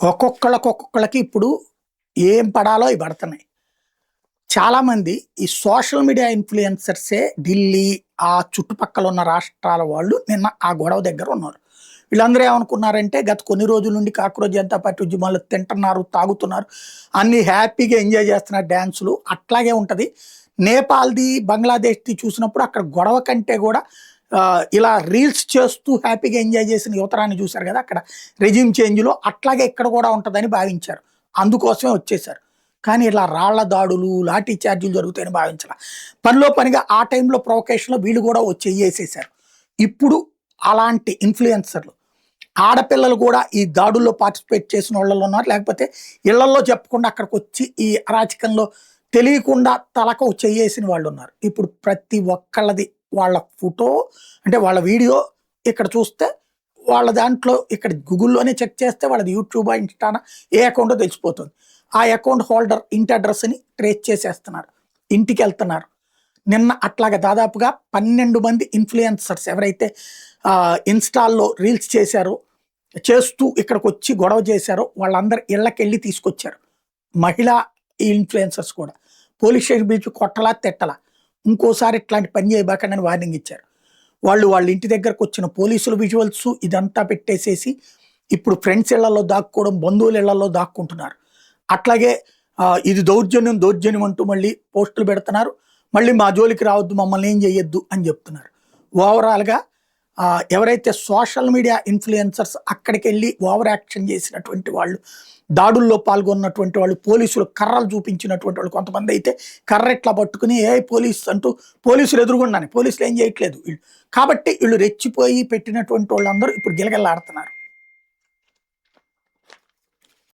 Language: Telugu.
ఒక్కొక్కళ్ళకి ఇప్పుడు ఏం పడాలో అవి పడుతున్నాయి. చాలామంది ఈ సోషల్ మీడియా ఇన్‌ఫ్లుయెన్సర్సే ఢిల్లీ, ఆ చుట్టుపక్కల ఉన్న రాష్ట్రాల వాళ్ళు నిన్న ఆ గొడవ దగ్గర ఉన్నారు. వీళ్ళందరూ ఏమనుకున్నారంటే గత కొన్ని రోజుల నుండి కాక్రోజ్ జనతా పార్టీ ఉద్యమాల్లో తింటున్నారు, తాగుతున్నారు, అన్నీ హ్యాపీగా ఎంజాయ్ చేస్తున్నారు డాన్సులు. అట్లాగే ఉంటది. నేపాల్‌ది, బంగ్లాదేశ్‌ది చూసినప్పుడు అక్కడ గొడవ కంటే గూడా ఇలా రీల్స్ చేస్తూ హ్యాపీగా ఎంజాయ్ చేసిన యువతరాన్ని చూసారు గదా! అక్కడ రెజ్యూమ్ చేంజ్‌లో అట్లాగే ఇక్కడ కూడా ఉంటదని భావించారు. అందుకోసమే వచ్చేసారు. కానీ ఇలా రాళ్ల దాడులు, లాఠీ చార్జీలు జరుగుతాయని భావించలా. పనిలో పనిగా ఆ టైంలో ప్రొవొకేషన్‌లో వీళ్ళు కూడా ఓ చెయ్యేసేశారు. ఇప్పుడు అలాంటి ఇన్‌ఫ్లుయెన్సర్‌లు ఆడపిల్లలు కూడా ఈ దాడుల్లో పార్టిసిపేట్ చేసిన వాళ్ళలో ఉన్నారు. లేకపోతే ఇళ్లల్లో చెప్పకుండా అక్కడికొచ్చి ఈ అరాచకంలో తెలియకుండా తలకు చెయ్యేసిన వాళ్ళున్నారు. ఇప్పుడు ప్రతి ఒక్కళ్ళది వాళ్ళ ఫోటో అంటే వాళ్ళ వీడియో ఇక్కడ చూస్తే వాళ్ళ దాంట్లో ఇక్కడ గూగుల్‌లోనే చెక్ చేస్తే వాళ్ళది యూట్యూబా, ఇన్‌స్టానా ఏ అకౌంటో తెలిసిపోతుంది. ఆ అకౌంట్ హోల్డర్ ఇంటి అడ్రెస్‌ని ట్రేస్ చేసేస్తున్నారు. ఇంటికెళ్తున్నారు. నిన్న అట్లాగా దాదాపుగా 12 మంది ఇన్‌ఫ్లుయెన్సర్స్ ఎవరైతే ఇన్‌స్టాల్లో రీల్స్ చేశారో, చేస్తూ ఇక్కడికొచ్చి గొడవ చేశారో వాళ్ళందరి ఇళ్ళకెళ్ళి తీసుకొచ్చారు. మహిళా ఇన్‌ఫ్లుయెన్సర్స్ కూడా. పోలీస్ స్టేషన్ పిలిచి కొట్టలా, తిట్టలా. ఇంకోసారి ఇట్లాంటి పని చేయబాకండి అని వార్నింగ్ ఇచ్చారు. వాళ్ళ ఇంటి దగ్గరకొచ్చిన పోలీసుల విజువల్స్ ఇదంతా పెట్టేసేసి ఇప్పుడు ఫ్రెండ్స్ ఇళ్లలో దాక్కోవడం, బంధువుల ఇళ్లలో దాక్కుంటున్నారు. అట్లాగే ఇది దౌర్జన్యం అంటూ మళ్ళీ పోస్టులు పెడుతున్నారు. మళ్ళీ మా జోలికి రావద్దు, మమ్మల్ని ఏం చేయొద్దు అని చెప్తున్నారు. ఓవరాల్‌గా ఎవరైతే సోషల్ మీడియా ఇన్‌ఫ్లుయెన్సర్స్ అక్కడికెళ్ళి ఓవర్ యాక్షన్ చేసినటువంటి వాళ్ళు, దాడుల్లో పాల్గొన్నటువంటి వాళ్ళు, పోలీసులు కర్రలు చూపించినటువంటి వాళ్ళు, కొంతమందైతే కర్ర ఇట్లా పట్టుకుని పోలీస్ అంటూ పోలీసులు ఎదురుగుండానే పోలీసులు ఏం చేయట్లేదు వీళ్ళు. కాబట్టి వీళ్ళు రెచ్చిపోయి పెట్టినటువంటి వాళ్ళందరూ ఇప్పుడు గిలగిల్లాడుతున్నారు.